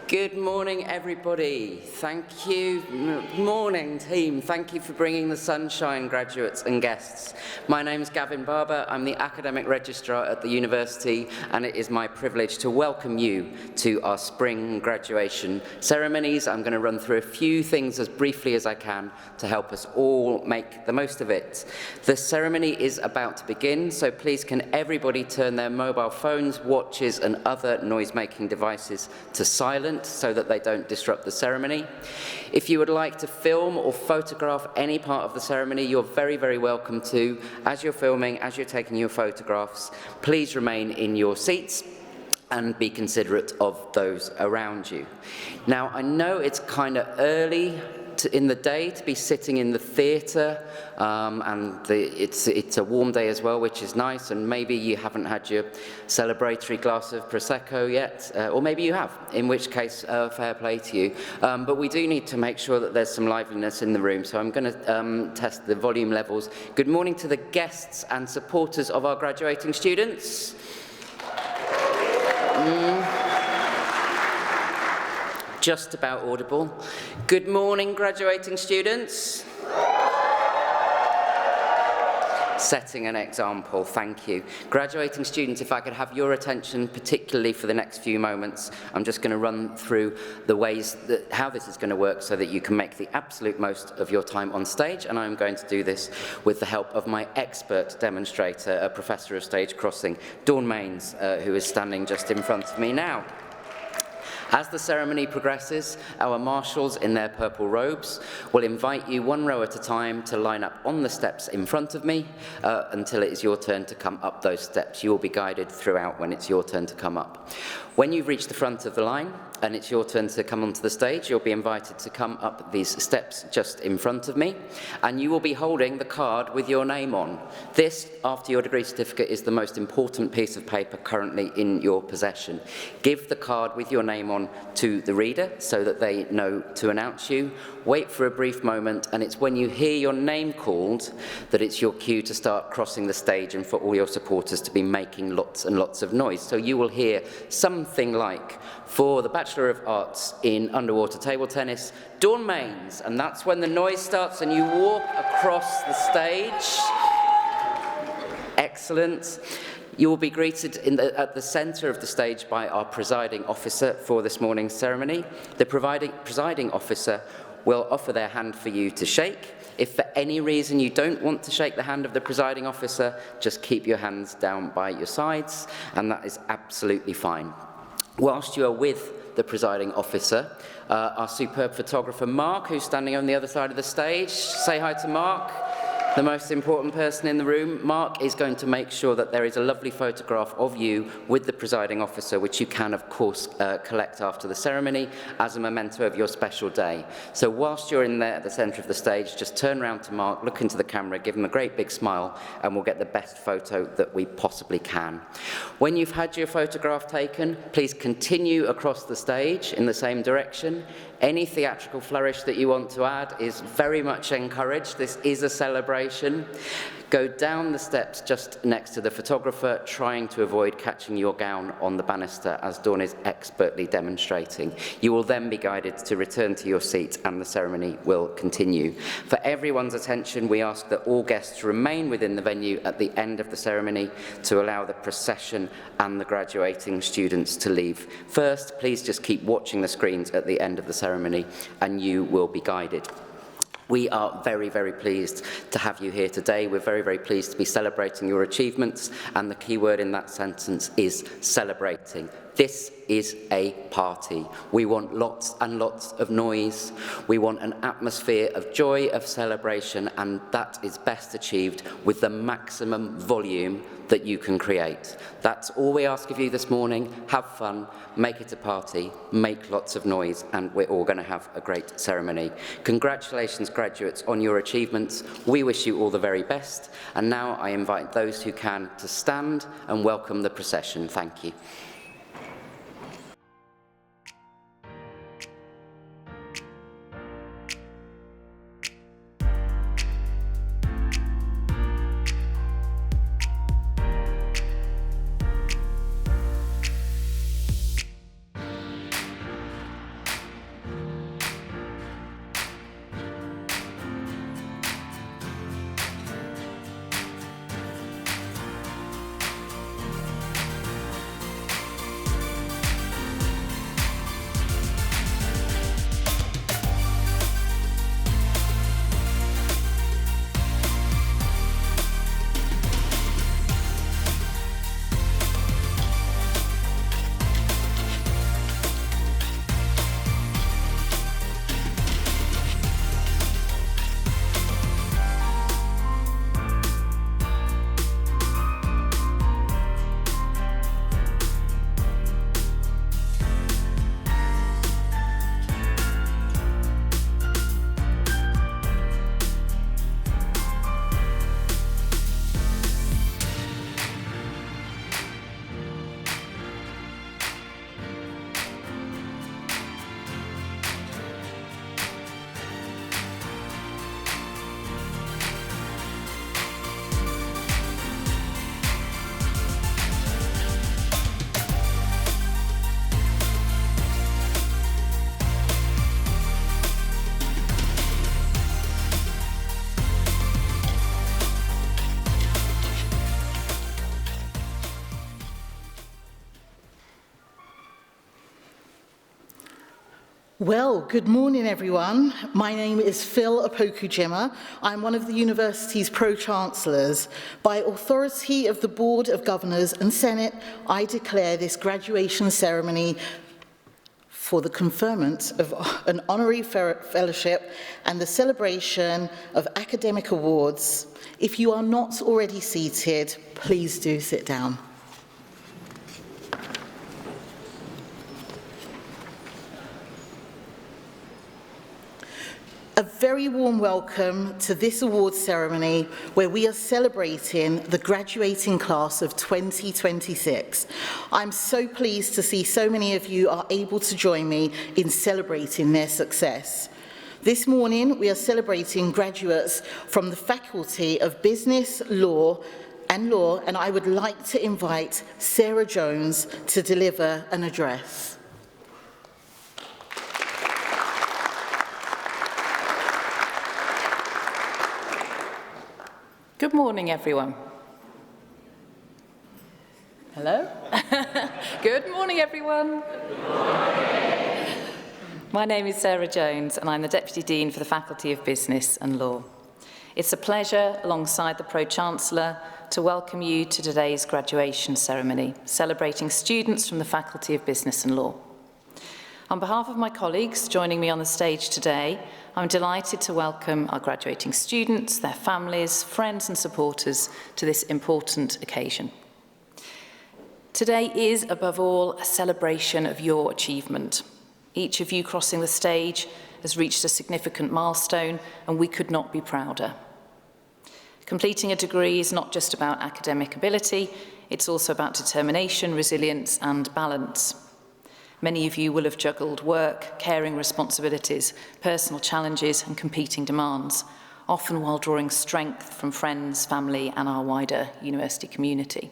Good morning, everybody. Thank you. Morning, team. Thank you for bringing the sunshine, graduates and guests. My name's Gavin Barber. I'm the Academic Registrar at the University, and it is my privilege to welcome you to our spring graduation ceremonies. I'm going to run through a few things as briefly as I can to help us all make the most of it. The ceremony is about to begin, so please can everybody turn their mobile phones, watches, and other noise-making devices to silent, so that they don't disrupt the ceremony. If you would like to film or photograph any part of the ceremony, you're very, very welcome to. As you're filming, as you're taking your photographs, please remain in your seats and be considerate of those around you. Now, I know it's kind of early in the day to be sitting in the theatre, it's a warm day as well, which is nice, and maybe you haven't had your celebratory glass of Prosecco yet, or maybe you have, in which case, fair play to you. But we do need to make sure that there's some liveliness in the room, so I'm going to test the volume levels. Good morning to the guests and supporters of our graduating students. Just about audible. Good morning, graduating students. Setting an example, thank you. Graduating students, if I could have your attention, particularly for the next few moments, I'm just going to run through the ways that how this is going to work so that you can make the absolute most of your time on stage, and I'm going to do this with the help of my expert demonstrator, a professor of stage crossing, Dawn Mains, who is standing just in front of me now. As the ceremony progresses, our marshals in their purple robes will invite you one row at a time to line up on the steps in front of me until it is your turn to come up those steps. You will be guided throughout when it's your turn to come up. When you've reached the front of the line and it's your turn to come onto the stage, you'll be invited to come up these steps just in front of me, and you will be holding the card with your name on. This, after your degree certificate, is the most important piece of paper currently in your possession. Give the card with your name on to the reader so that they know to announce you. Wait for a brief moment, and it's when you hear your name called that it's your cue to start crossing the stage and for all your supporters to be making lots and lots of noise. So you will hear something like, for the Bachelor of Arts in Underwater Table Tennis, Dawn Mains, and that's when the noise starts and you walk across the stage. Excellent. You will be greeted at the centre of the stage by our presiding officer for this morning's ceremony. The presiding officer will offer their hand for you to shake. If for any reason you don't want to shake the hand of the presiding officer, just keep your hands down by your sides, and that is absolutely fine. Whilst you are with the presiding officer, our superb photographer Mark, who's standing on the other side of the stage, say hi to Mark. The most important person in the room, Mark, is going to make sure that there is a lovely photograph of you with the presiding officer, which you can, of course, collect after the ceremony as a memento of your special day. So whilst you're in there at the centre of the stage, just turn around to Mark, look into the camera, give him a great big smile, and we'll get the best photo that we possibly can. When you've had your photograph taken, please continue across the stage in the same direction. Any theatrical flourish that you want to add is very much encouraged. This is a celebration. Go down the steps just next to the photographer, trying to avoid catching your gown on the banister as Dawn is expertly demonstrating. You will then be guided to return to your seat and the ceremony will continue. For everyone's attention, we ask that all guests remain within the venue at the end of the ceremony to allow the procession and the graduating students to leave. First, please just keep watching the screens at the end of the ceremony and you will be guided. We are very, very pleased to have you here today. We're very, very pleased to be celebrating your achievements, and the key word in that sentence is celebrating. This is a party. We want lots and lots of noise. We want an atmosphere of joy, of celebration, and that is best achieved with the maximum volume that you can create. That's all we ask of you this morning. Have fun, make it a party, make lots of noise, and we're all going to have a great ceremony. Congratulations, graduates, on your achievements. We wish you all the very best. And now I invite those who can to stand and welcome the procession. Thank you. Well, good morning, everyone. My name is Phil Apokujima. I'm one of the university's Pro-Chancellors. By authority of the Board of Governors and Senate, I declare this graduation ceremony for the conferment of an honorary fellowship and the celebration of academic awards. If you are not already seated, please do sit down. A very warm welcome to this awards ceremony where we are celebrating the graduating class of 2026. I'm so pleased to see so many of you are able to join me in celebrating their success. This morning, we are celebrating graduates from the Faculty of Business, Law, and I would like to invite Sarah Jones to deliver an address. Good morning, everyone. Hello? Good morning, everyone. Good morning. My name is Sarah Jones, and I'm the Deputy Dean for the Faculty of Business and Law. It's a pleasure, alongside the Pro-Chancellor, to welcome you to today's graduation ceremony, celebrating students from the Faculty of Business and Law. On behalf of my colleagues joining me on the stage today, I'm delighted to welcome our graduating students, their families, friends and supporters to this important occasion. Today is, above all, a celebration of your achievement. Each of you crossing the stage has reached a significant milestone, and we could not be prouder. Completing a degree is not just about academic ability, it's also about determination, resilience and balance. Many of you will have juggled work, caring responsibilities, personal challenges and competing demands, often while drawing strength from friends, family and our wider university community.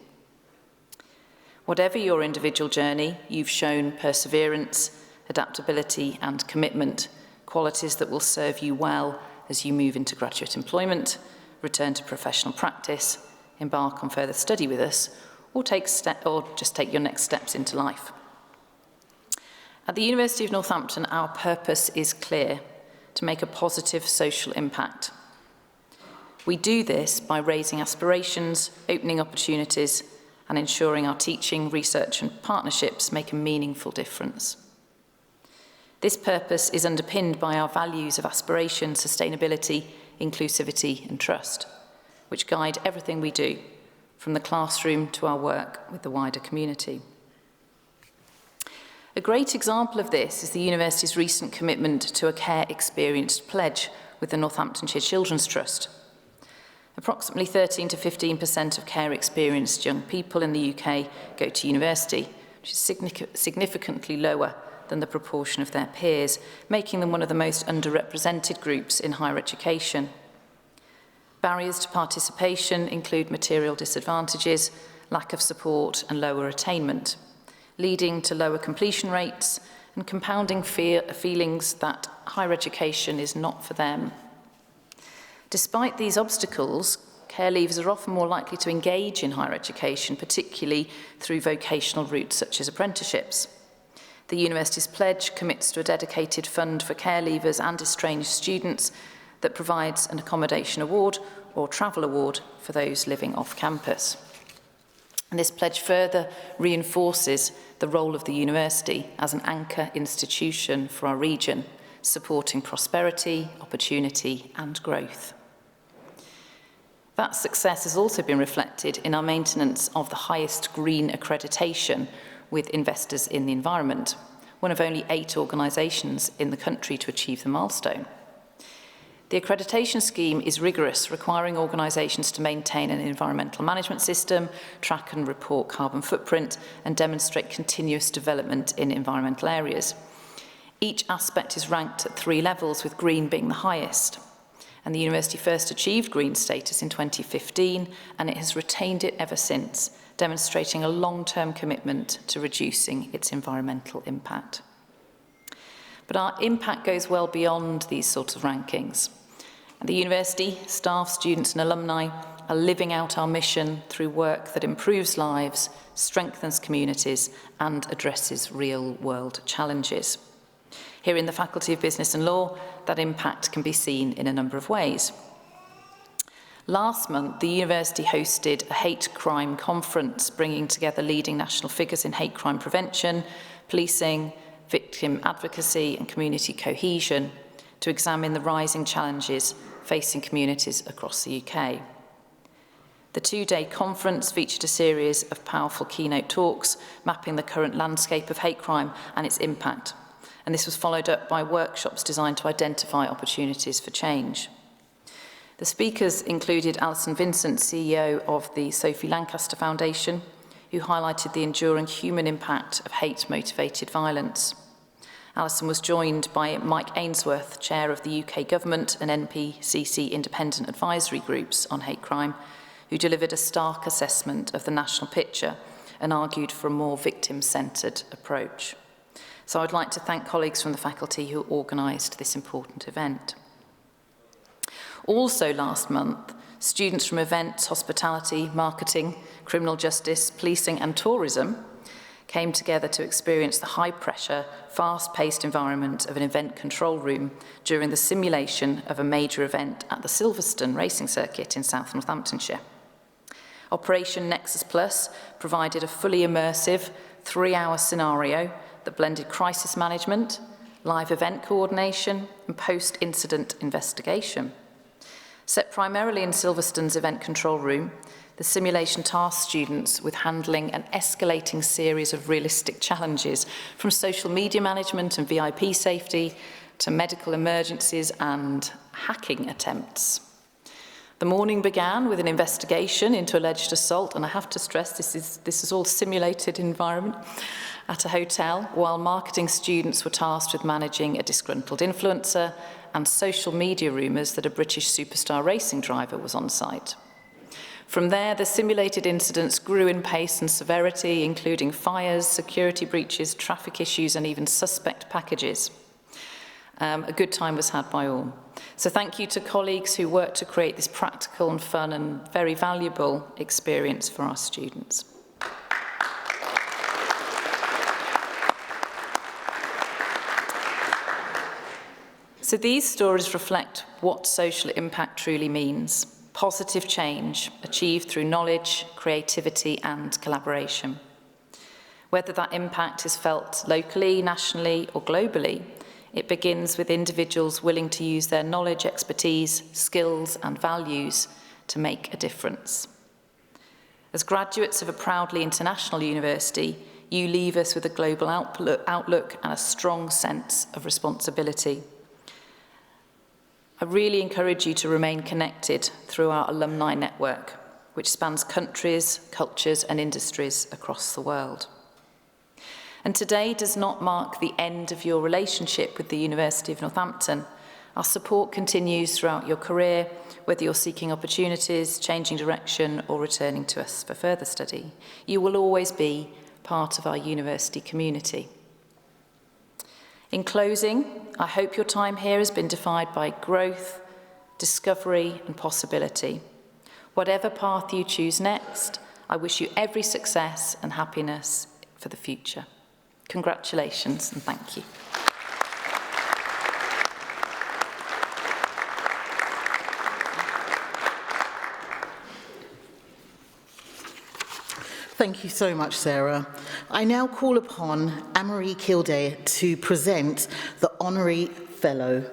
Whatever your individual journey, you've shown perseverance, adaptability and commitment, qualities that will serve you well as you move into graduate employment, return to professional practice, embark on further study with us, or just take your next steps into life. At the University of Northampton, our purpose is clear: to make a positive social impact. We do this by raising aspirations, opening opportunities, and ensuring our teaching, research and partnerships make a meaningful difference. This purpose is underpinned by our values of aspiration, sustainability, inclusivity and trust, which guide everything we do, from the classroom to our work with the wider community. A great example of this is the university's recent commitment to a Care Experienced pledge with the Northamptonshire Children's Trust. Approximately 13 to 15% of care experienced young people in the UK go to university, which is significantly lower than the proportion of their peers, making them one of the most underrepresented groups in higher education. Barriers to participation include material disadvantages, lack of support and lower attainment, leading to lower completion rates and compounding feelings that higher education is not for them. Despite these obstacles, care leavers are often more likely to engage in higher education, particularly through vocational routes such as apprenticeships. The university's pledge commits to a dedicated fund for care leavers and estranged students that provides an accommodation award or travel award for those living off campus. And this pledge further reinforces the role of the university as an anchor institution for our region, supporting prosperity, opportunity and growth. That success has also been reflected in our maintenance of the highest green accreditation with Investors in the Environment, one of only 8 organisations in the country to achieve the milestone. The accreditation scheme is rigorous, requiring organisations to maintain an environmental management system, track and report carbon footprint, and demonstrate continuous development in environmental areas. Each aspect is ranked at 3 levels, with green being the highest. And the university first achieved green status in 2015, and it has retained it ever since, demonstrating a long-term commitment to reducing its environmental impact. But our impact goes well beyond these sorts of rankings. At the university, staff, students and alumni are living out our mission through work that improves lives, strengthens communities and addresses real-world challenges. Here in the Faculty of Business and Law, that impact can be seen in a number of ways. Last month, the university hosted a hate crime conference, bringing together leading national figures in hate crime prevention, policing, victim advocacy and community cohesion to examine the rising challenges facing communities across the UK. The two-day conference featured a series of powerful keynote talks mapping the current landscape of hate crime and its impact, and this was followed up by workshops designed to identify opportunities for change. The speakers included Alison Vincent, CEO of the Sophie Lancaster Foundation, who highlighted the enduring human impact of hate-motivated violence. Alison was joined by Mike Ainsworth, Chair of the UK Government and NPCC Independent Advisory Groups on Hate Crime, who delivered a stark assessment of the national picture and argued for a more victim-centred approach. So I'd like to thank colleagues from the faculty who organised this important event. Also last month, students from events, hospitality, marketing, criminal justice, policing and tourism came together to experience the high-pressure, fast-paced environment of an event control room during the simulation of a major event at the Silverstone racing circuit in South Northamptonshire. Operation Nexus Plus provided a fully immersive 3-hour scenario that blended crisis management, live event coordination and post-incident investigation. Set primarily in Silverstone's event control room, the simulation tasked students with handling an escalating series of realistic challenges, from social media management and VIP safety to medical emergencies and hacking attempts. The morning began with an investigation into alleged assault, and I have to stress this is all simulated environment, at a hotel, while marketing students were tasked with managing a disgruntled influencer and social media rumours that a British superstar racing driver was on site. From there, the simulated incidents grew in pace and severity, including fires, security breaches, traffic issues, and even suspect packages. A good time was had by all. So thank you to colleagues who worked to create this practical and fun and very valuable experience for our students. So these stories reflect what social impact truly means: positive change achieved through knowledge, creativity and collaboration. Whether that impact is felt locally, nationally or globally, it begins with individuals willing to use their knowledge, expertise, skills and values to make a difference. As graduates of a proudly international university, you leave us with a global outlook and a strong sense of responsibility. I really encourage you to remain connected through our alumni network, which spans countries, cultures and industries across the world. And today does not mark the end of your relationship with the University of Northampton. Our support continues throughout your career, whether you're seeking opportunities, changing direction or returning to us for further study. You will always be part of our university community. In closing, I hope your time here has been defined by growth, discovery and possibility. Whatever path you choose next, I wish you every success and happiness for the future. Congratulations and thank you. Thank you so much, Sarah. I now call upon Anne-Marie Kildare to present the Honorary Fellow.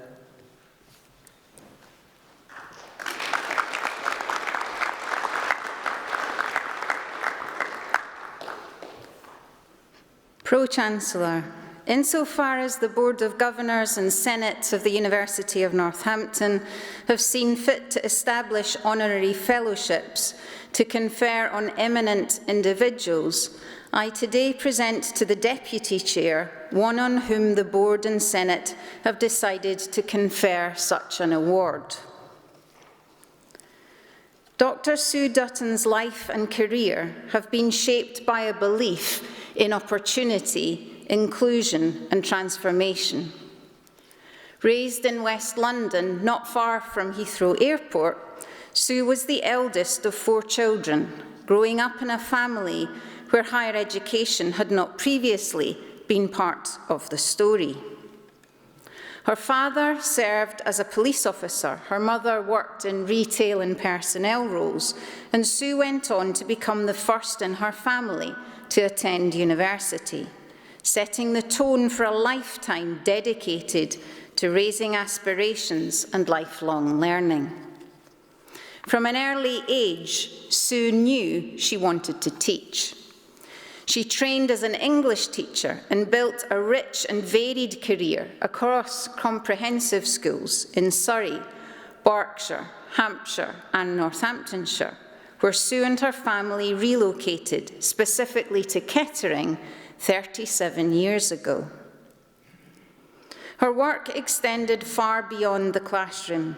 Pro-Chancellor, insofar as the Board of Governors and Senate of the University of Northampton have seen fit to establish honorary fellowships to confer on eminent individuals, I today present to the Deputy Chair one on whom the Board and Senate have decided to confer such an award. Dr. Sue Dutton's life and career have been shaped by a belief in opportunity, inclusion and transformation. Raised in West London, not far from Heathrow Airport, Sue was the eldest of 4 children, growing up in a family where higher education had not previously been part of the story. Her father served as a police officer. Her mother worked in retail and personnel roles, and Sue went on to become the first in her family to attend university, setting the tone for a lifetime dedicated to raising aspirations and lifelong learning. From an early age, Sue knew she wanted to teach. She trained as an English teacher and built a rich and varied career across comprehensive schools in Surrey, Berkshire, Hampshire and Northamptonshire, where Sue and her family relocated specifically to Kettering 37 years ago. Her work extended far beyond the classroom.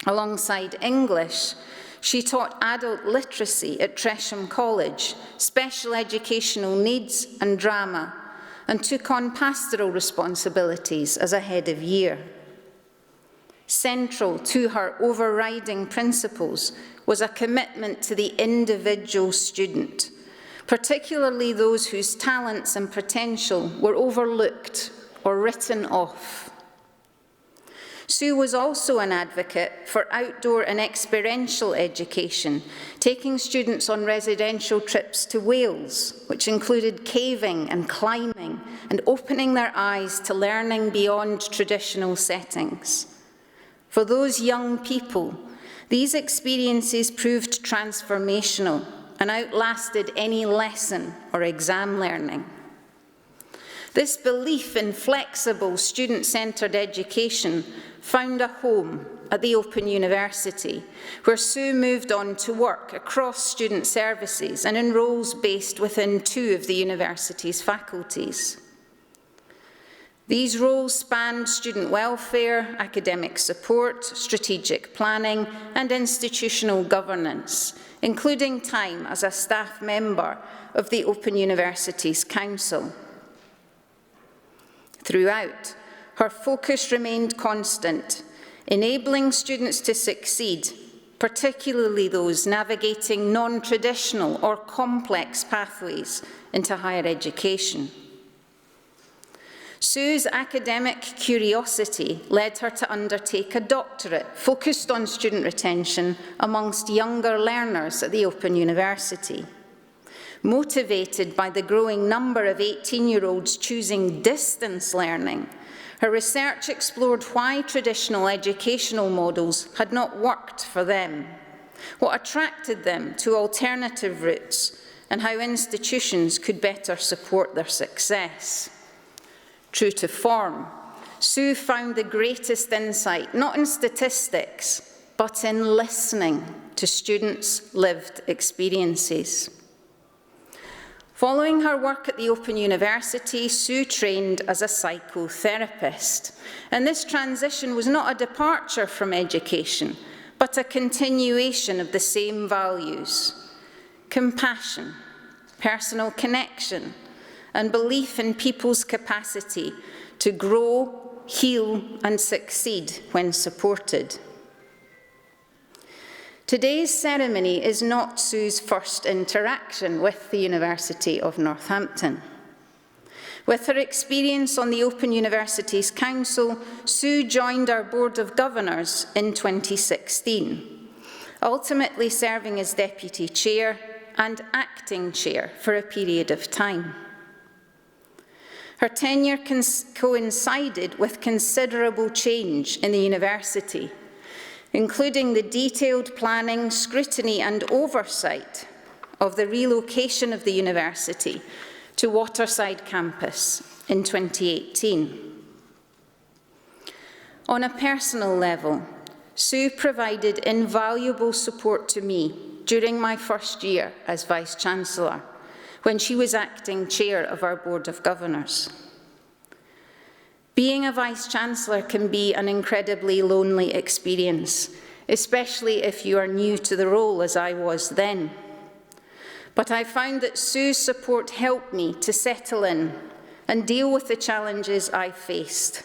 Alongside English, she taught adult literacy at Tresham College, special educational needs and drama, and took on pastoral responsibilities as a head of year. Central to her overriding principles was a commitment to the individual student, particularly those whose talents and potential were overlooked or written off. Sue was also an advocate for outdoor and experiential education, taking students on residential trips to Wales, which included caving and climbing, and opening their eyes to learning beyond traditional settings. For those young people, these experiences proved transformational and outlasted any lesson or exam learning. This belief in flexible, student-centred education found a home at the Open University, where Sue moved on to work across student services and in roles based within 2 of the university's faculties. These roles spanned student welfare, academic support, strategic planning, and institutional governance, including time as a staff member of the Open University's Council. Throughout, her focus remained constant, enabling students to succeed, particularly those navigating non-traditional or complex pathways into higher education. Sue's academic curiosity led her to undertake a doctorate focused on student retention amongst younger learners at the Open University. Motivated by the growing number of 18-year-olds choosing distance learning, her research explored why traditional educational models had not worked for them, what attracted them to alternative routes, and how institutions could better support their success. True to form, Sue found the greatest insight not in statistics, but in listening to students' lived experiences. Following her work at the Open University, Sue trained as a psychotherapist, and this transition was not a departure from education, but a continuation of the same values: compassion, personal connection, and belief in people's capacity to grow, heal, and succeed when supported. Today's ceremony is not Sue's first interaction with the University of Northampton. With her experience on the Open University's Council, Sue joined our Board of Governors in 2016, ultimately serving as Deputy Chair and Acting Chair for a period of time. Her tenure coincided with considerable change in the university, including the detailed planning, scrutiny and oversight of the relocation of the university to Waterside campus in 2018. On a personal level, Sue provided invaluable support to me during my first year as Vice-Chancellor, when she was acting chair of our Board of Governors. Being a Vice-Chancellor can be an incredibly lonely experience, especially if you are new to the role, as I was then. But I found that Sue's support helped me to settle in and deal with the challenges I faced.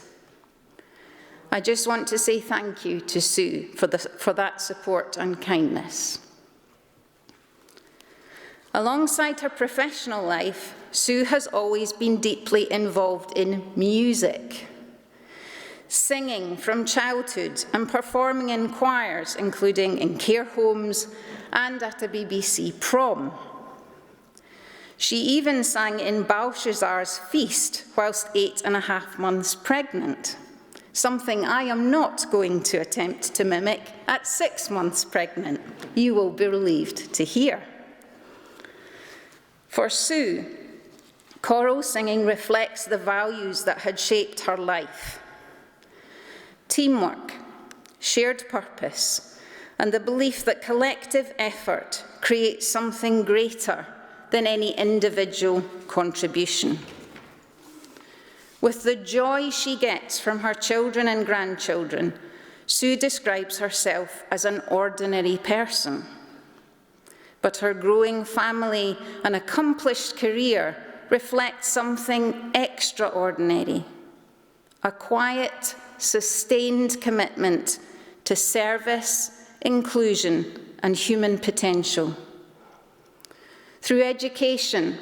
I just want to say thank you to Sue for that support and kindness. Alongside her professional life, Sue has always been deeply involved in music. singing from childhood and performing in choirs, including in care homes and at a BBC prom. She even sang in Belshazzar's feast whilst 8.5 months pregnant, something I am not going to attempt to mimic at 6 months pregnant, you will be relieved to hear. For Sue, choral singing reflects the values that had shaped her life. Teamwork, shared purpose, and the belief that collective effort creates something greater than any individual contribution. With the joy she gets from her children and grandchildren, Sue describes herself as an ordinary person. But her growing family and accomplished career reflect something extraordinary, a quiet, sustained commitment to service, inclusion, and human potential. Through education,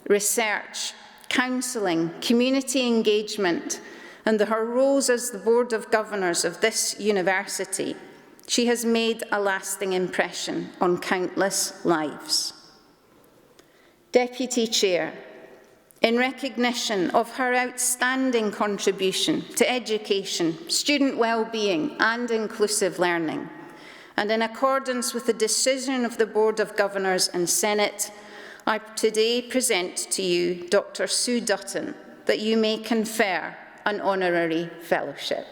research, counselling, community engagement, and her roles as the Board of Governors of this university, she has made a lasting impression on countless lives. Deputy Chair, in recognition of her outstanding contribution to education, student well-being and inclusive learning, and in accordance with the decision of the Board of Governors and Senate, I today present to you Dr. Sue Dutton, that you may confer an honorary fellowship.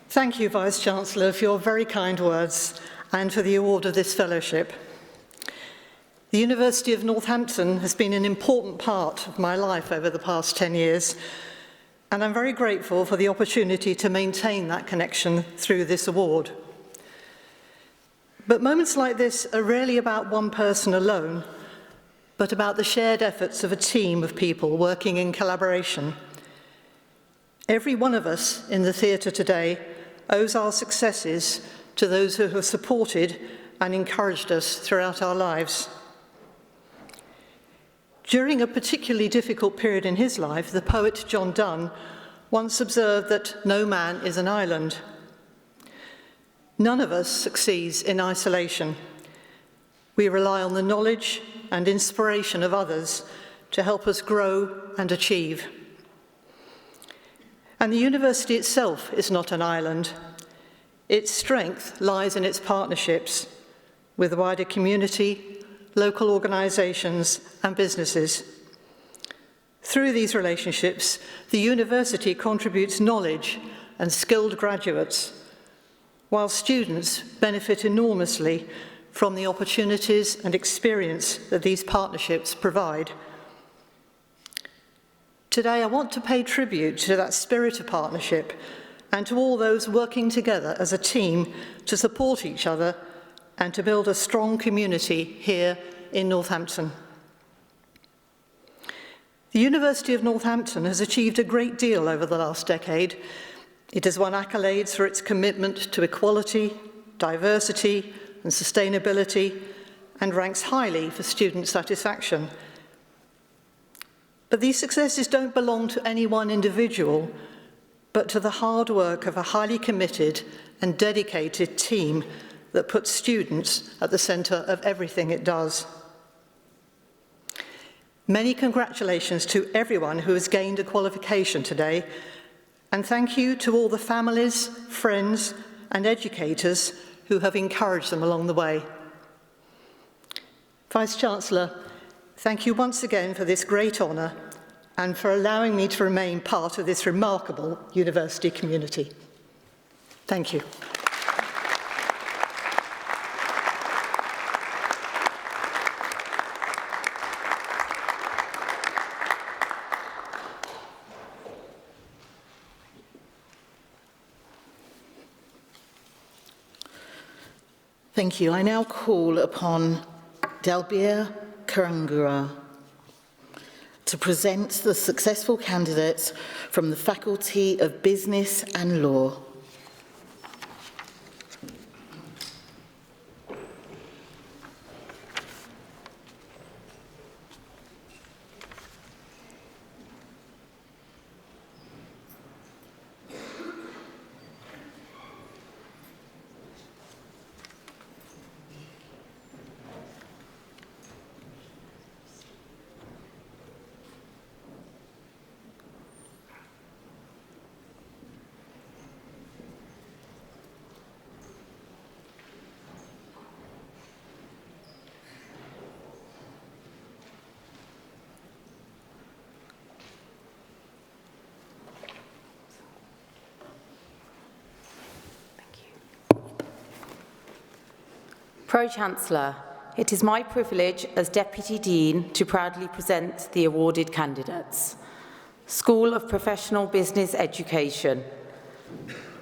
Thank you, Vice-Chancellor, for your very kind words and for the award of this fellowship. The University of Northampton has been an important part of my life over the past 10 years, and I'm very grateful for the opportunity to maintain that connection through this award. But moments like this are rarely about one person alone, but about the shared efforts of a team of people working in collaboration. Every one of us in the theatre today owes our successes to those who have supported and encouraged us throughout our lives. During a particularly difficult period in his life, the poet John Donne once observed that no man is an island. None of us succeeds in isolation. We rely on the knowledge and inspiration of others to help us grow and achieve. And the university itself is not an island. Its strength lies in its partnerships with the wider community, local organisations and businesses. Through these relationships, the university contributes knowledge and skilled graduates, while students benefit enormously from the opportunities and experience that these partnerships provide. Today, I want to pay tribute to that spirit of partnership and to all those working together as a team to support each other and to build a strong community here in Northampton. The University of Northampton has achieved a great deal over the last decade. It has won accolades for its commitment to equality, diversity and sustainability, and ranks highly for student satisfaction. But these successes don't belong to any one individual, but to the hard work of a highly committed and dedicated team that puts students at the centre of everything it does. Many congratulations to everyone who has gained a qualification today, and thank you to all the families, friends, and educators who have encouraged them along the way. Vice-Chancellor, thank you once again for this great honour and for allowing me to remain part of this remarkable university community. Thank you. Thank you. I now call upon Dalbir Karangura to present the successful candidates from the Faculty of Business and Law. Pro-Chancellor, it is my privilege as Deputy Dean to proudly present the awarded candidates. School of Professional Business Education,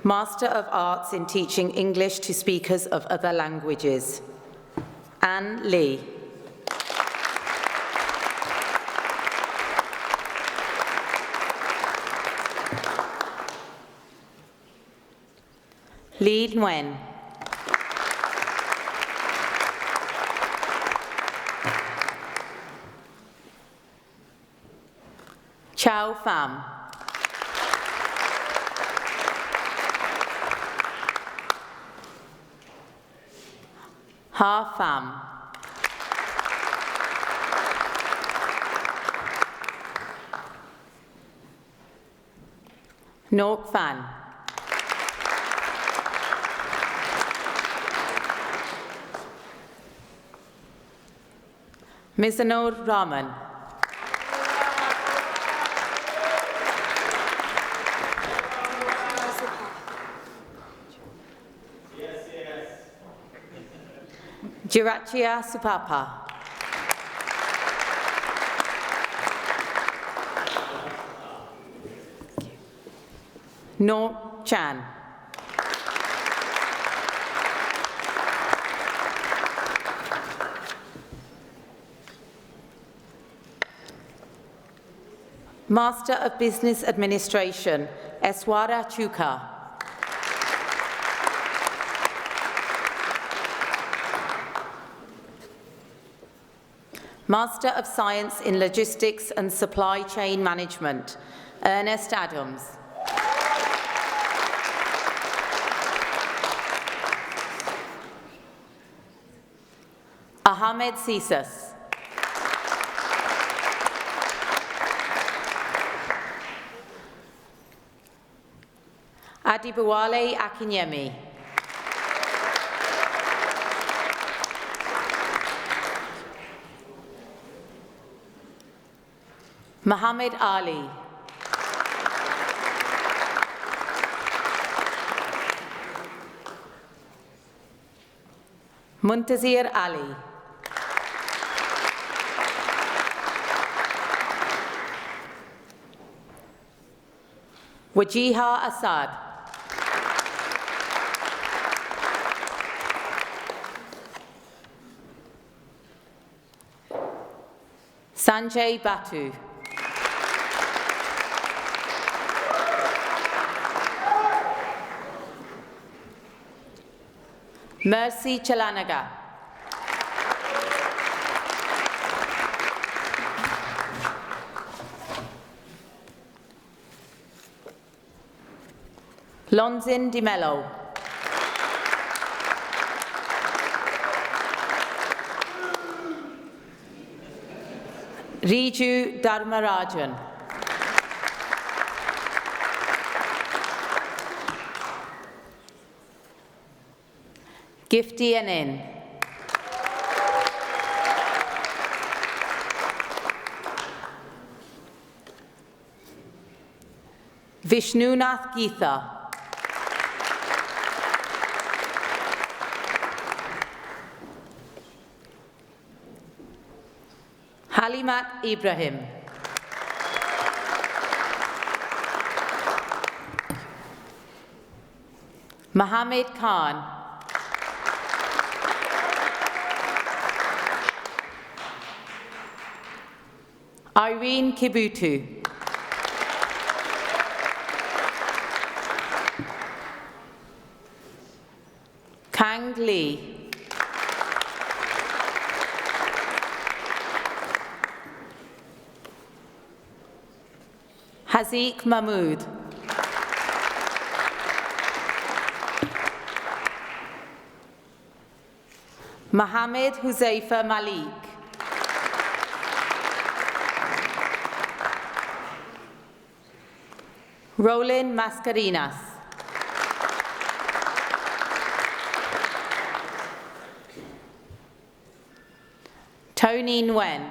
Master of Arts in Teaching English to Speakers of Other Languages, Anne Lee. Lee Nguyen. Chow Pham. Ha Pham. Nok Phan. Mizanur Raman. Jirachia Supapa. No Chan. Master of Business Administration, Eswara Chuka. Master of Science in Logistics and Supply Chain Management, Ernest Adams. Ahmed Sisas. Adibawale Akinyemi. Muhammad Ali. Muntazir Ali. Wajiha Assad. Sanjay Batu. Mercy Chalanaga. Lonzin Di Mello. Riju Dharmarajan. Gifty Anin. Vishnunath Geetha. Halimat Ibrahim. Mohammed Khan. Irene Kibutu. Kang Lee. Haziq Mahmood. Mohammed Huzaifa Malik. Roland Mascarenas. Tony Nguyen.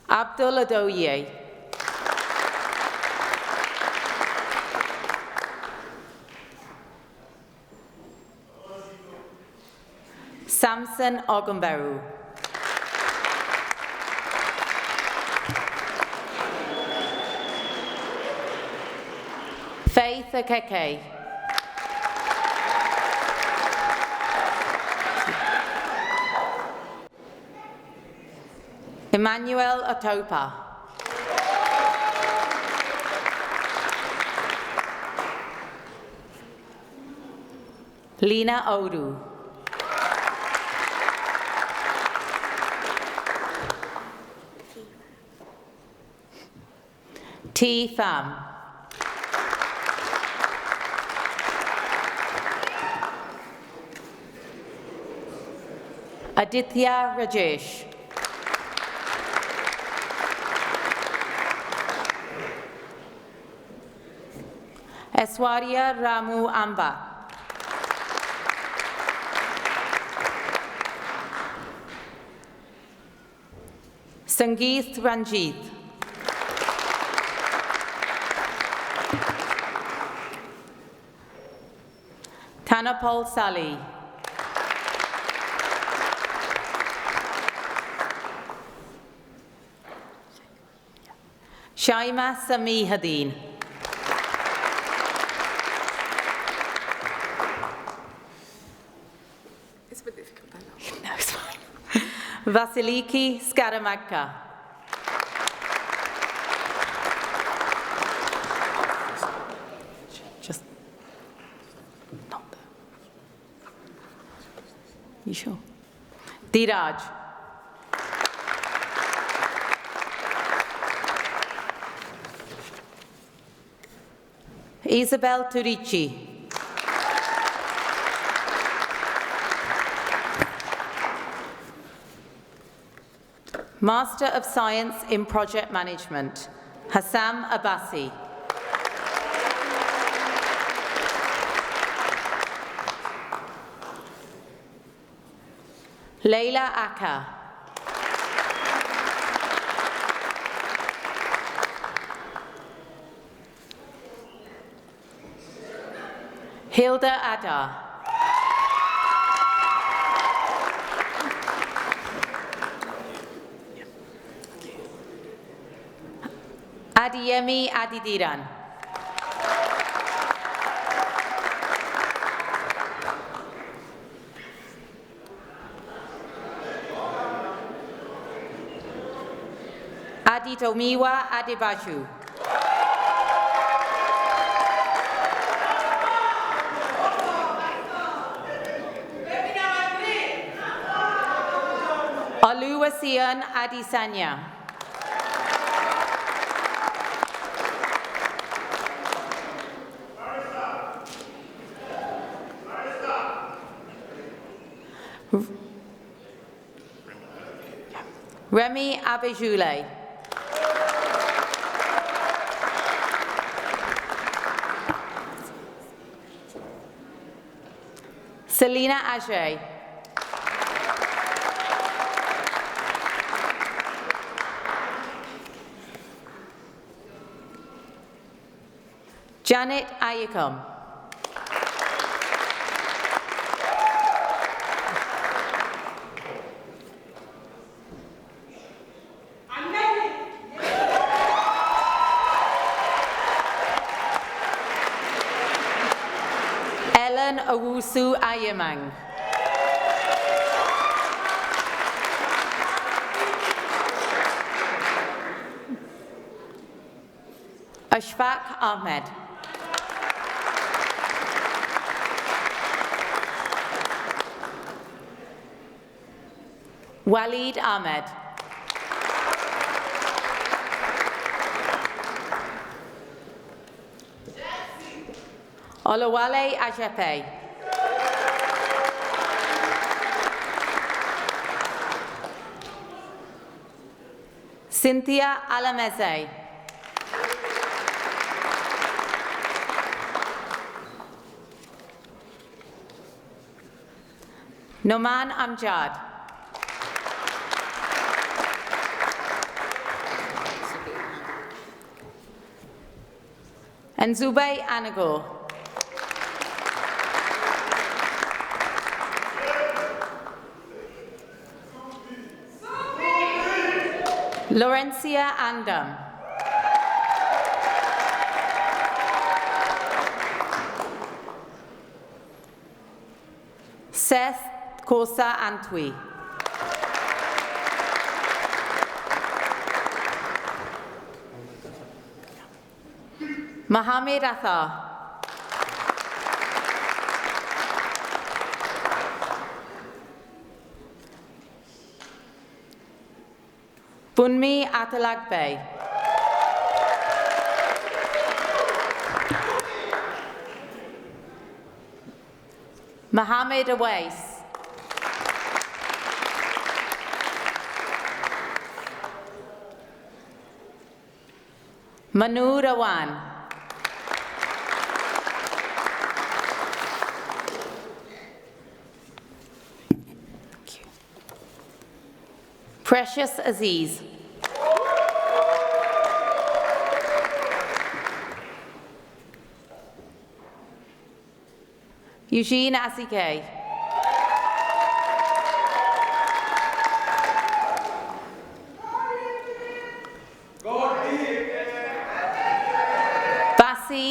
Abdul Adoye. Samson Ogumberu. Faith Akeke. Emmanuel Atopa. Lena Odu. T. Pham. Aditya Rajesh. Eswaria Ramu Amba. Sangeeth Ranjit. Tanapal Sali. Shaima Samihadeen. It's a bit difficult, I know. No, it's fine. Vasiliki Skaramagka. Just not there. You sure? Diraj. Isabel Turici. Master of Science in Project Management, Hassam Abbasi. Leila Akka. Hilda Adar. Adiyemi Adidiran. Aditomiwa Adibaju. Oluwasian Adisanya. Remy Abejule. Selina Ajay. Janet Ayacom. Ella Helen Owusu Ayemang. Ashfaq Ahmed. Walid Ahmed. Olawale Ajepe. Cynthia Alameze. Noman Amjad. And Zubay Anago. Laurencia Andam. Seth Kosa Antwi. Mohammed Athar. Bunmi Atalagbe. Mohammed Awais. Manur Awan. Precious Aziz. Eugene Asike.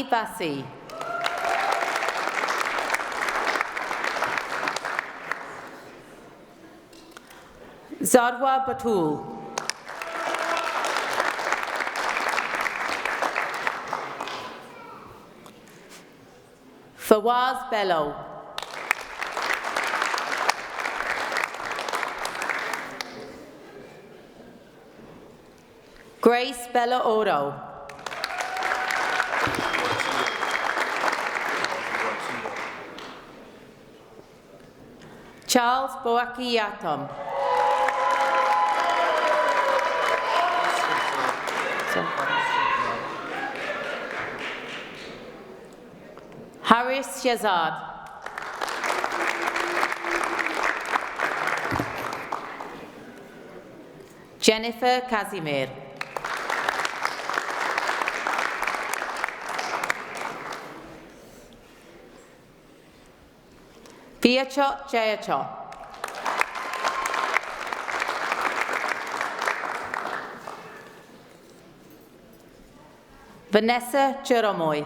Bassi. Zadwa Batul. Fawaz Bello. Grace Bella Odo. Charles Boaki Yatom. Haris Shazad. Jennifer Casimir. Viachot Jayachot. Vanessa Jeromoy.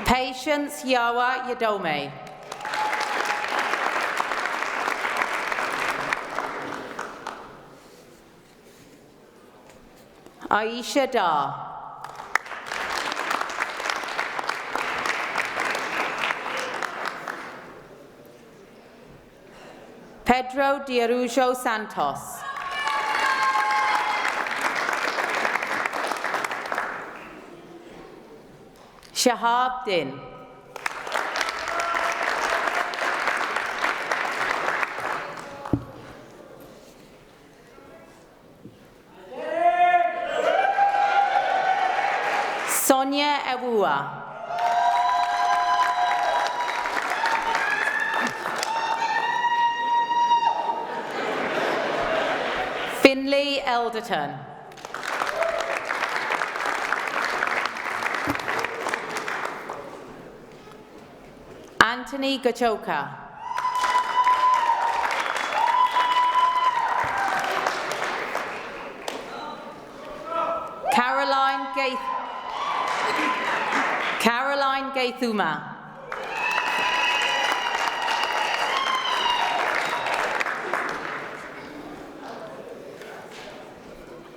Patience Yawa Yadome. Aisha Dar. Pedro Diarujo Santos. Shahab Din. Sonia Ewua. Finley Elderton. Anthony Gachoka. Caroline Gaithuma.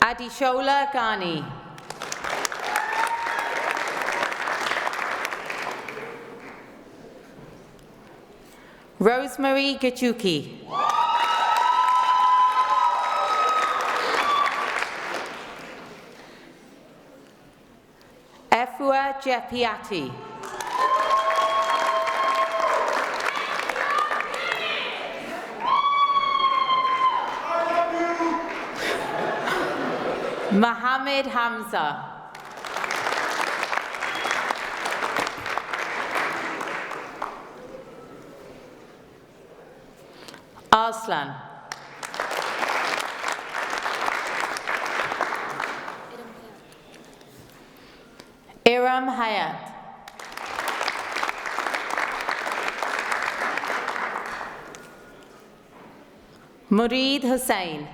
Adishola Ghani. Rosemary Gachuki. Efua Jepiati. Mohammed Hamza. Arslan. Iram Hayat. Murid Hussain.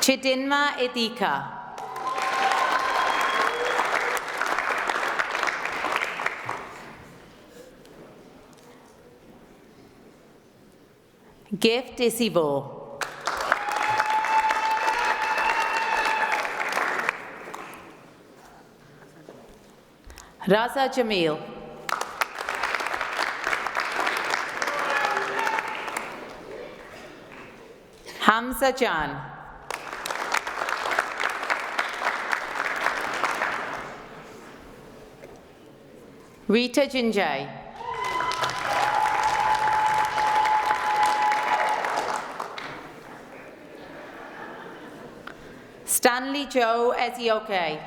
Chidinma Idika. Gift Isibo. Raza Jamil. Hamza Jan. Rita Jinjay. Stanley Joe Ezioke.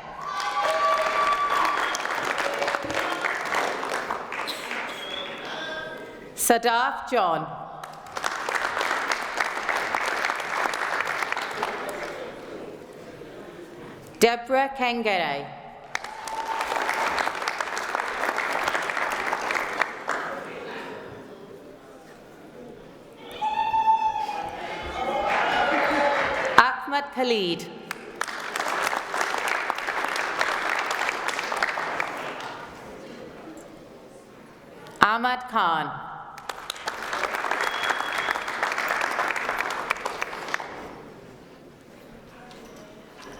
Sadaf John. Deborah Kengere. Ahmad Khalid. Ahmad Khan.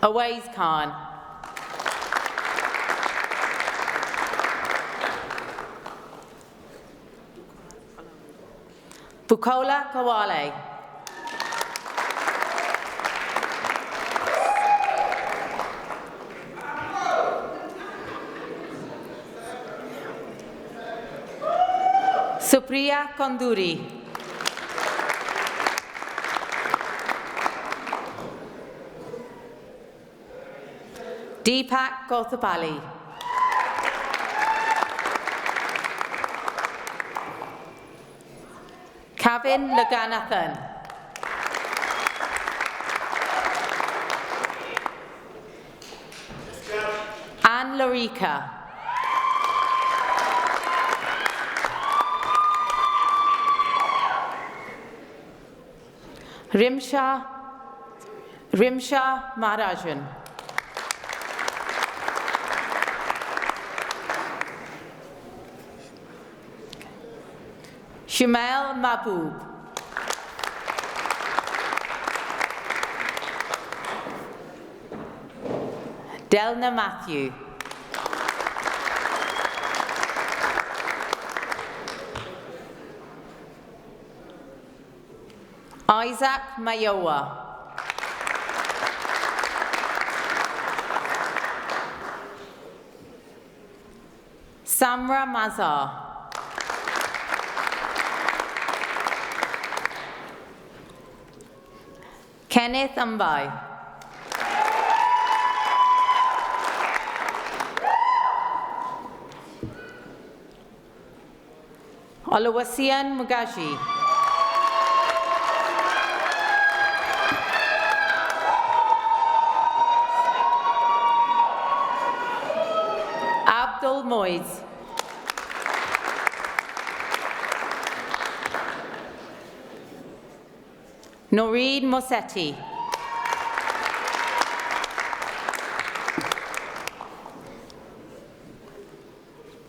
Awais Khan. Bukola Kawale. Supriya Konduri. Deepak Gothapalli. Kavin Laganathan. Anne Lorica. Rimsha Maharajan. Shumail Mahbub. Delna Matthew. Isaac Mayowa. Samra Mazar. Kenneth Ambai. Olawasian Mugaji. Abdul Moiz. Noreen Mossetti.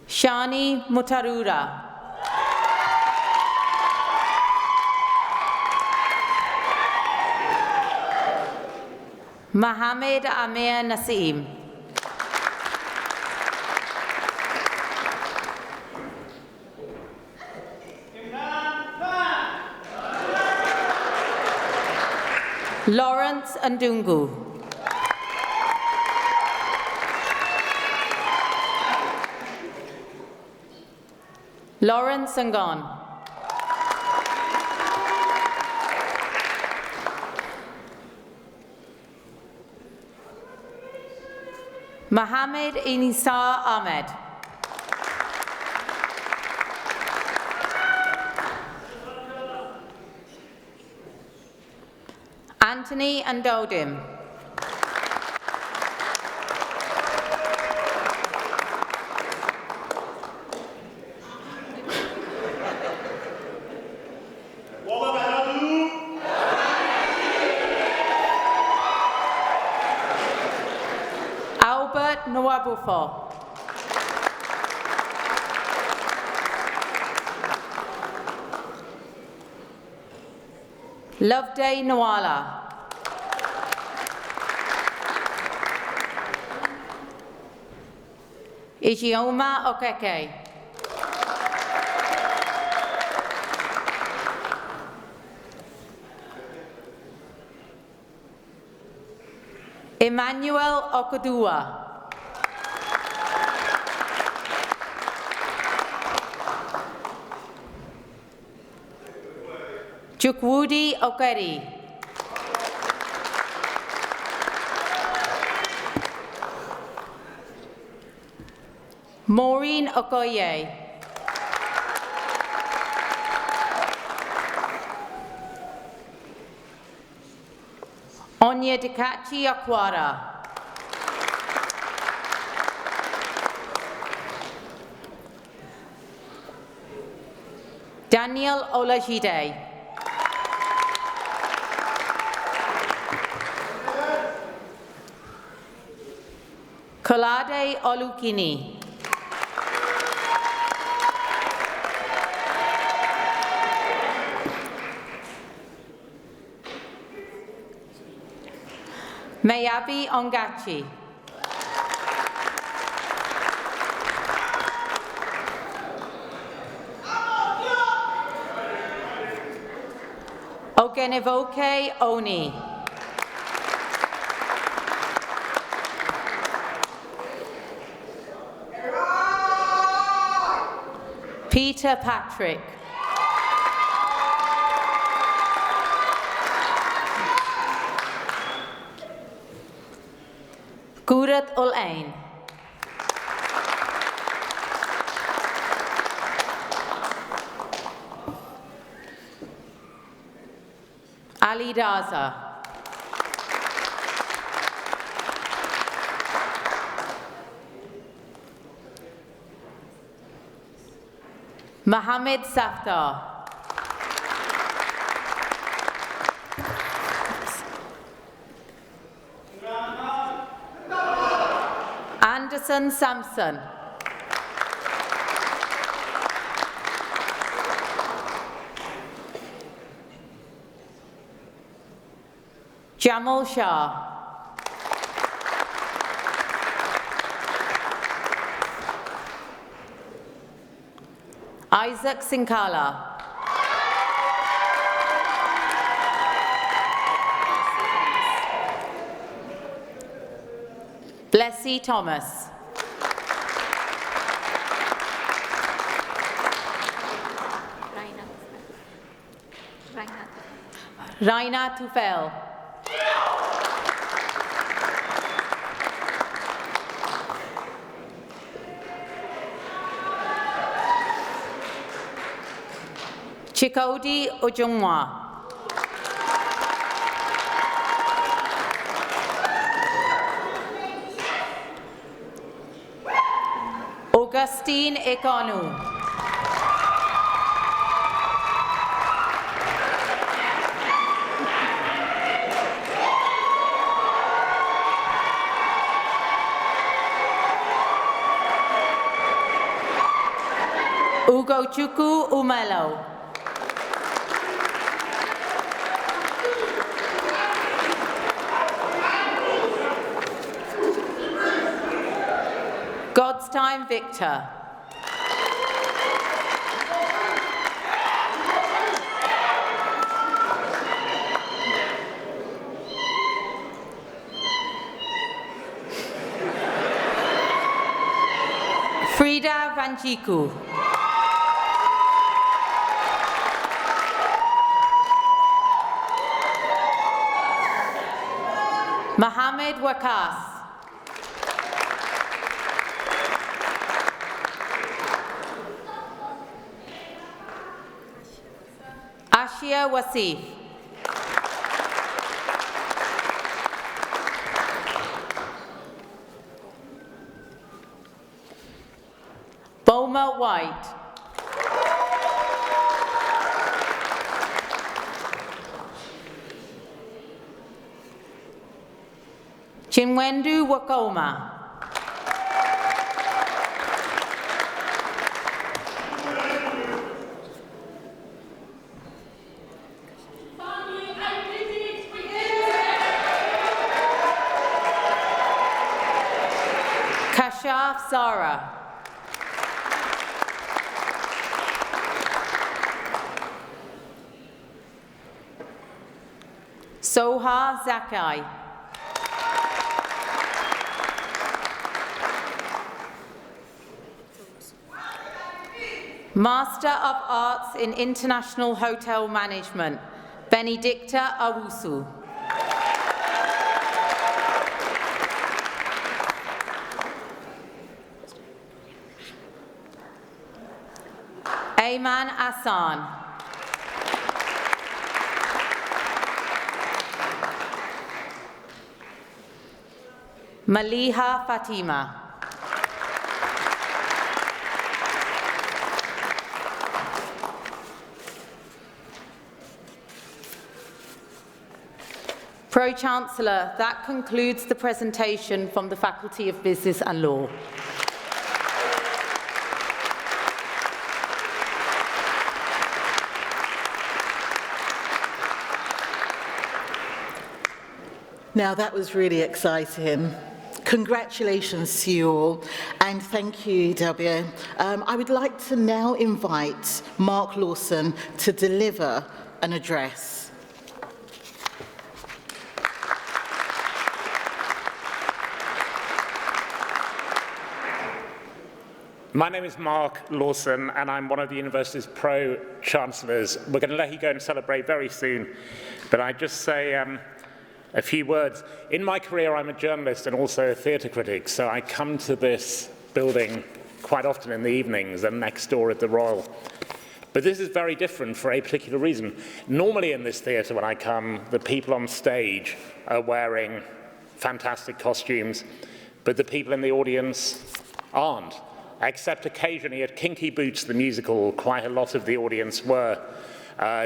Shani Mutarura. Mohammed Amir Naseem. Lawrence Ndungu. Lawrence Ngon. Mohammed Inisa Ahmed. Anthony Ndodim. Albert Nwabufo. Loveday Nwala. Ijeoma Okeke. Emmanuel Okudua. Chukwudi Okeri. Maureen Okoye. Onyedikachi Akwara. Daniel Olajide. Kolade Olukini. Mayabi Ongachi. Ogenevoke Oni. Peter Patrick. Gurat Ul Ain. Ali Daza. Mohammed Safdar. Anderson Sampson. Jamal Shah. Isaac Sinkala. Blessy Thomas. Raina Tufel. Chikodi Ojungwa. Augustine Ekonu. Ugochukwu Umelo. God's Time Victor. Frida Vanjiku. Mohammed Wakas. Ashia Wasif. Boma White. Chinwendu Wakoma. Kashaf Zara. Soha Zakai. Master of Arts in International Hotel Management, Benedicta Awusu. Ayman Hassan. Maliha Fatima. Pro-Chancellor, that concludes the presentation from the Faculty of Business and Law. Now that was really exciting. Congratulations to you all, and thank you, W. I would like to now invite Mark Lawson to deliver an address. My name is Mark Lawson, and I'm one of the university's pro-chancellors. We're going to let you go and celebrate very soon, but I just say a few words. In my career, I'm a journalist and also a theatre critic, so I come to this building quite often in the evenings and next door at the Royal. But this is very different for a particular reason. Normally in this theatre, when I come, the people on stage are wearing fantastic costumes, but the people in the audience aren't. Except occasionally at Kinky Boots, the musical, quite a lot of the audience were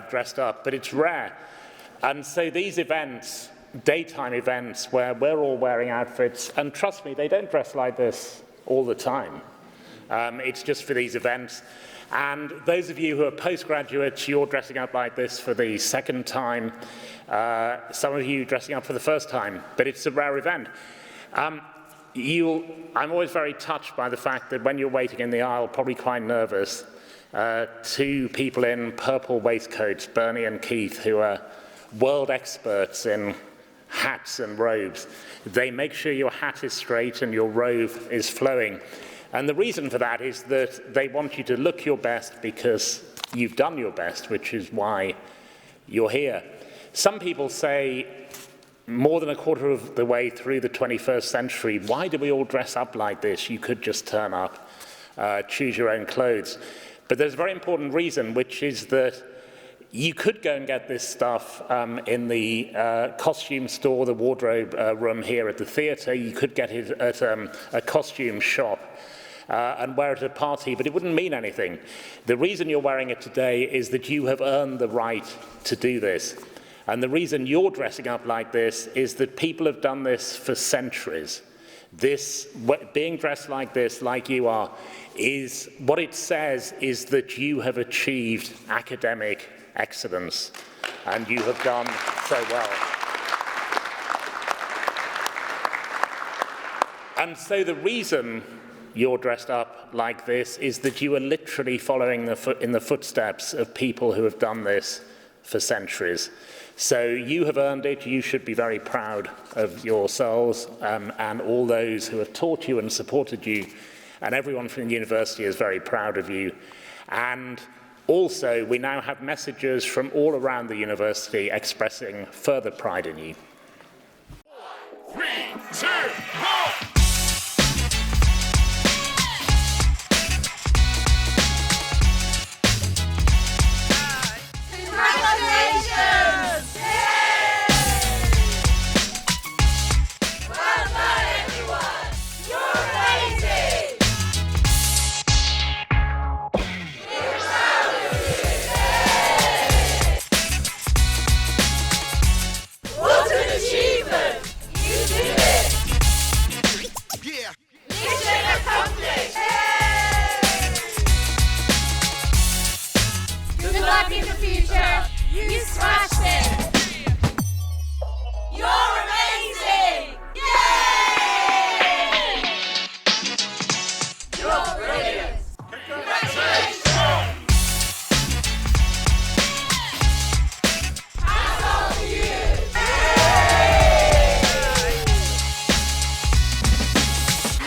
dressed up, but it's rare. And so these events, daytime events, where we're all wearing outfits, and trust me, they don't dress like this all the time. It's just for these events. And those of you who are postgraduates, you're dressing up like this for the second time. Some of you dressing up for the first time, but it's a rare event. I'm always very touched by the fact that when you're waiting in the aisle, probably quite nervous, two people in purple waistcoats, Bernie and Keith, who are world experts in hats and robes, they make sure your hat is straight and your robe is flowing. And the reason for that is that they want you to look your best because you've done your best, which is why you're here. Some people say, more than a quarter of the way through the 21st century, why do we all dress up like this? You could just turn up, choose your own clothes. But there's a very important reason, which is that you could go and get this stuff in the costume store, the wardrobe room here at the theatre. You could get it at a costume shop and wear it at a party, but it wouldn't mean anything. The reason you're wearing it today is that you have earned the right to do this. And the reason you're dressing up like this is that people have done this for centuries. This, being dressed like this, like you are, is what it says is that you have achieved academic excellence, and you have done so well. And so the reason you're dressed up like this is that you are literally following in the footsteps of people who have done this for centuries. So you have earned it. You should be very proud of yourselves and all those who have taught you and supported you. And everyone from the university is very proud of you. And also, we now have messages from all around the university expressing further pride in you. 3, 2, 1!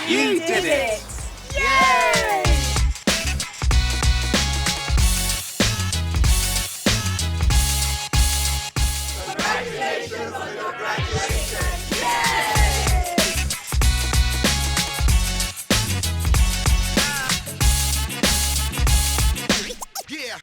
You did it! Yay! Congratulations on your graduation! Yay! Yeah!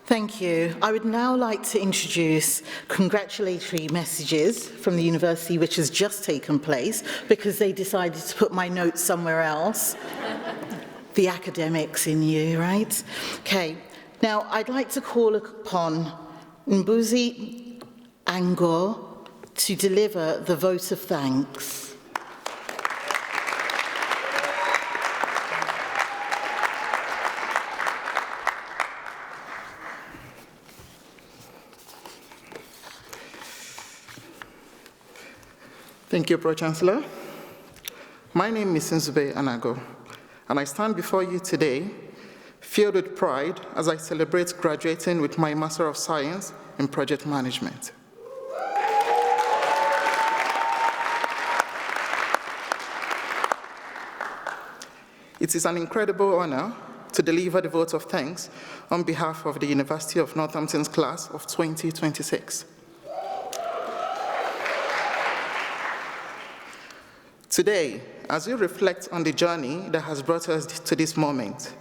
Thank you. I would now like to introduce congratulatory messages from the university, which has just taken place because they decided to put my notes somewhere else. The academics in you, right? Okay. Now, I'd like to call upon Mbuzi Ango to deliver the vote of thanks. Thank you, Pro-Chancellor. My name is Nzube Anago, and I stand before you today filled with pride as I celebrate graduating with my Master of Science in Project Management. It is an incredible honor to deliver the vote of thanks on behalf of the University of Northampton's class of 2026. Today, as we reflect on the journey that has brought us to this moment,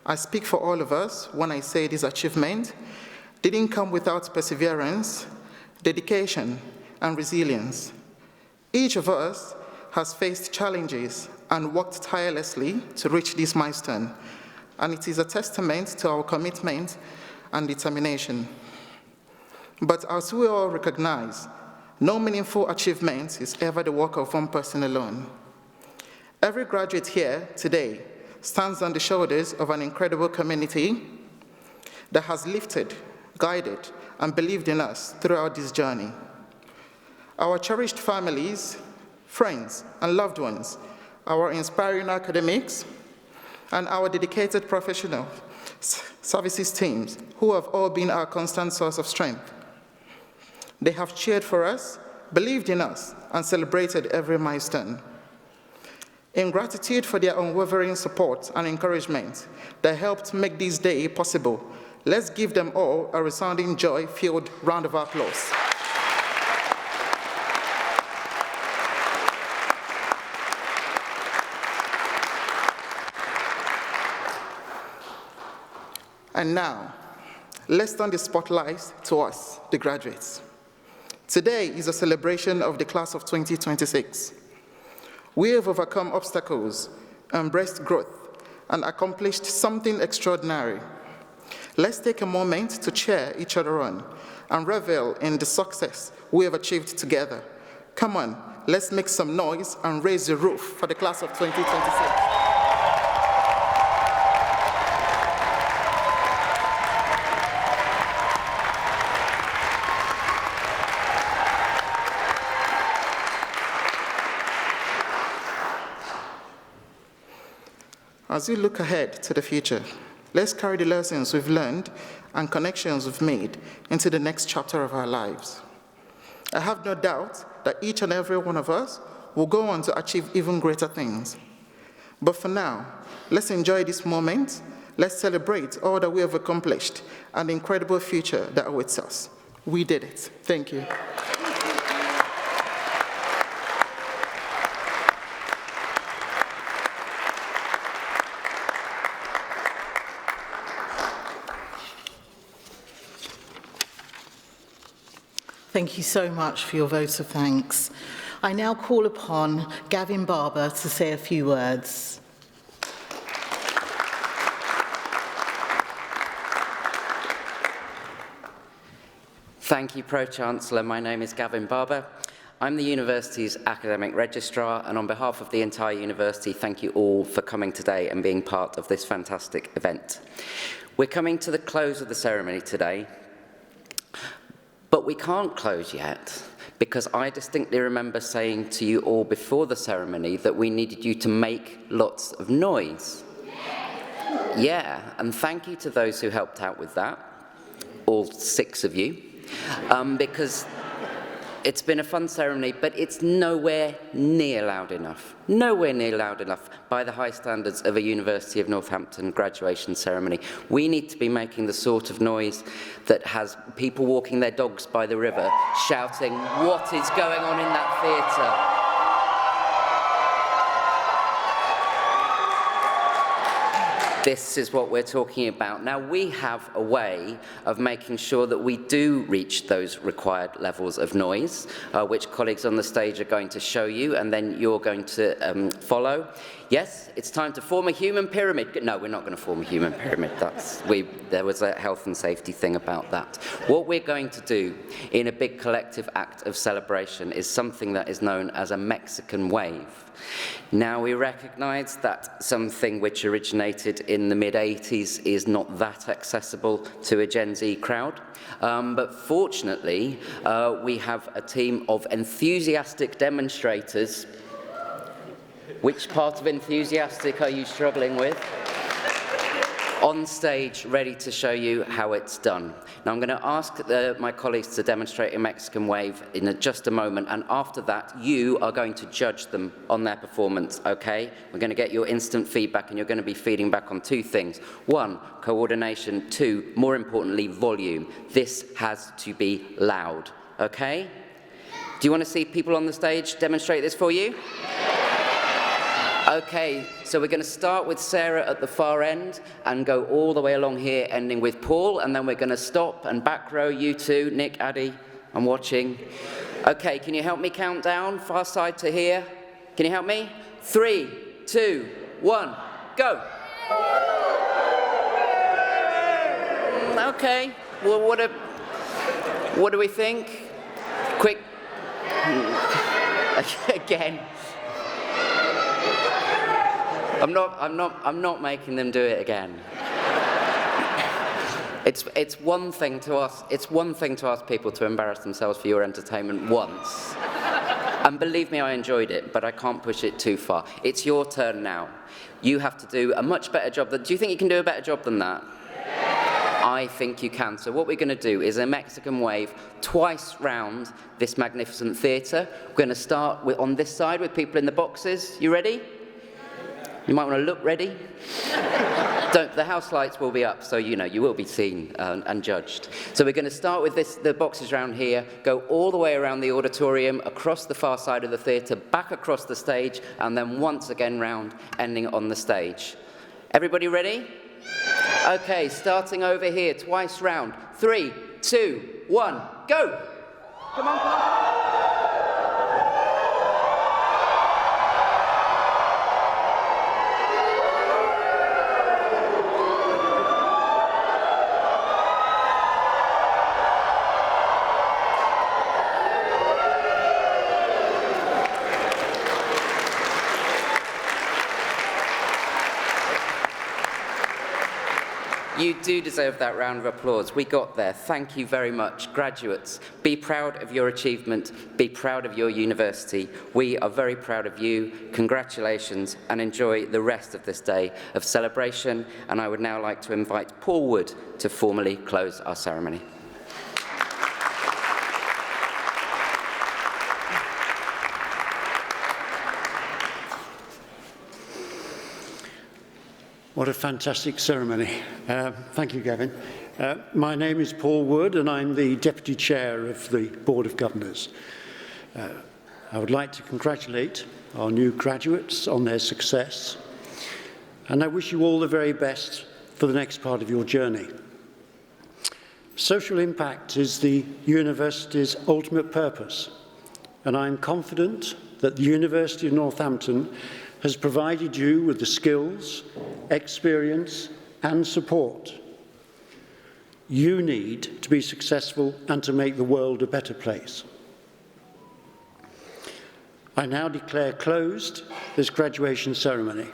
I speak for all of us when I say this achievement didn't come without perseverance, dedication, and resilience. Each of us has faced challenges and worked tirelessly to reach this milestone, and it is a testament to our commitment and determination. But as we all recognize, no meaningful achievement is ever the work of one person alone. Every graduate here today stands on the shoulders of an incredible community that has lifted, guided, and believed in us throughout this journey. Our cherished families, friends, and loved ones, our inspiring academics, and our dedicated professional services teams, who have all been our constant source of strength. They have cheered for us, believed in us, and celebrated every milestone. In gratitude for their unwavering support and encouragement that helped make this day possible, let's give them all a resounding joy-filled round of applause. And now, let's turn the spotlight to us, the graduates. Today is a celebration of the class of 2026. We have overcome obstacles, embraced growth, and accomplished something extraordinary. Let's take a moment to cheer each other on and revel in the success we have achieved together. Come on, let's make some noise and raise the roof for the class of 2026. As we look ahead to the future, let's carry the lessons we've learned and connections we've made into the next chapter of our lives. I have no doubt that each and every one of us will go on to achieve even greater things. But for now, let's enjoy this moment. Let's celebrate all that we have accomplished and the incredible future that awaits us. We did it. Thank you. Thank you so much for your vote of thanks. I now call upon Gavin Barber to say a few words. Thank you, Pro-Chancellor. My name is Gavin Barber. I'm the university's academic registrar, and on behalf of the entire university, thank you all for coming today and being part of this fantastic event. We're coming to the close of the ceremony today, but we can't close yet, because I distinctly remember saying to you all before the ceremony that we needed you to make lots of noise. Yeah, and thank you to those who helped out with that, all 6 of you, because it's been a fun ceremony, but it's nowhere near loud enough. Nowhere near loud enough by the high standards of a University of Northampton graduation ceremony. We need to be making the sort of noise that has people walking their dogs by the river, shouting, "What is going on in that theatre?" This is what we're talking about. Now, we have a way of making sure that we do reach those required levels of noise, which colleagues on the stage are going to show you, and then you're going to follow. Yes, it's time to form a human pyramid. No, we're not going to form a human pyramid. There was a health and safety thing about that. What we're going to do in a big collective act of celebration is something that is known as a Mexican wave. Now, we recognise that something which originated in the mid-80s is not that accessible to a Gen Z crowd, but fortunately, we have a team of enthusiastic demonstrators. Which part of enthusiastic are you struggling with? On stage, ready to show you how it's done. Now, I'm going to ask my colleagues to demonstrate a Mexican wave in just a moment, and after that, you are going to judge them on their performance, okay? We're going to get your instant feedback, and you're going to be feeding back on 2 things. 1, coordination. 2, more importantly, volume. This has to be loud, okay? Do you want to see people on the stage demonstrate this for you? Okay, so we're going to start with Sarah at the far end and go all the way along here, ending with Paul, and then we're going to stop and back row you two. Nick, Addy, I'm watching. Okay, can you help me count down? Far side to here. Can you help me? 3, 2, 1, go. Okay, well, what do we think? Quick. Again. I'm not making them do it again. It's one thing to ask people to embarrass themselves for your entertainment once. And believe me, I enjoyed it, but I can't push it too far. It's your turn now. You have to do a much better job. Do you think you can do a better job than that? I think you can. So what we're going to do is a Mexican wave twice round this magnificent theatre. We're going to start on this side with people in the boxes. You ready? You might want to look ready. The house lights will be up, so you will be seen and judged. So we're going to start with the boxes around here, go all the way around the auditorium, across the far side of the theatre, back across the stage, and then once again round, ending on the stage. Everybody ready? Okay, starting over here, twice round. 3, 2, 1, go! Come on, come on. You do deserve that round of applause. We got there. Thank you very much. Graduates, be proud of your achievement. Be proud of your university. We are very proud of you. Congratulations, and enjoy the rest of this day of celebration. And I would now like to invite Paul Wood to formally close our ceremony. What a fantastic ceremony. Thank you, Gavin. My name is Paul Wood, and I'm the Deputy Chair of the Board of Governors. I would like to congratulate our new graduates on their success, and I wish you all the very best for the next part of your journey. Social impact is the university's ultimate purpose, and I'm confident that the University of Northampton has provided you with the skills, experience and support you need to be successful and to make the world a better place. I now declare closed this graduation ceremony.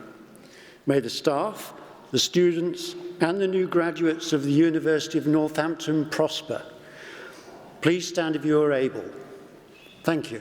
May the staff, the students and the new graduates of the University of Northampton prosper. Please stand if you are able. Thank you.